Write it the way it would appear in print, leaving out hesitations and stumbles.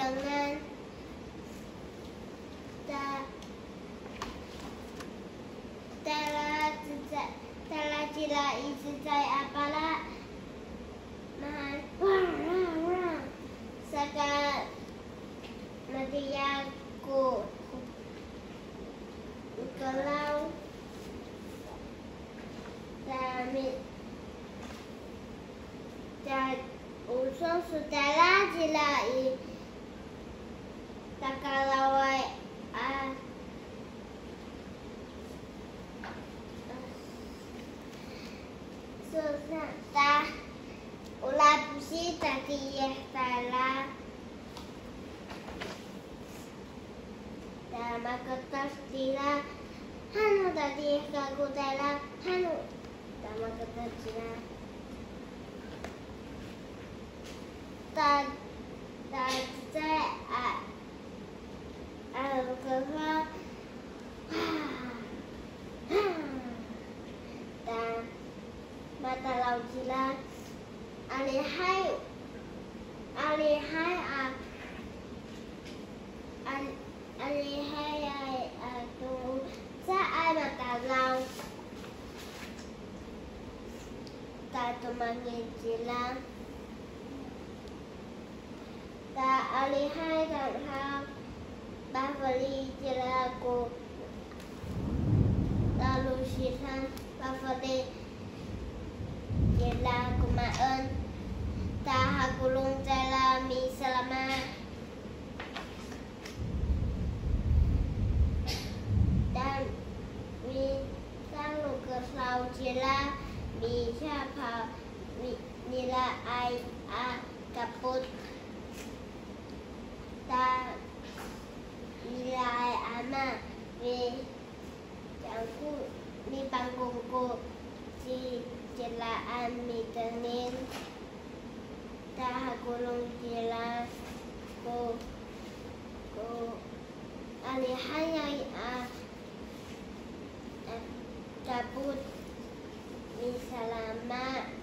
dengan telah tidak selesai apalah mahal sekarang nanti aku kalau dan usul sudahlah jilai tak kalawai susah ulah pusi tadi ya salah dan maka tasdila hanu tadi kagu dalam hanu dan maka tasdila dan saya kerja dan mata laut jilat alihai tu saya mata laut tak temannya jilat tak alihai dan hal bafali jilaku lalu sisan bafali jilaku maen tak hakulung jalami selama dan mi selalu ke laut jilat mi siapa nila ai kaput tak nilai anak ni jangku ni panggungku si jelaan mi tenin tak gulung jelas ku alihai cabut mi selamat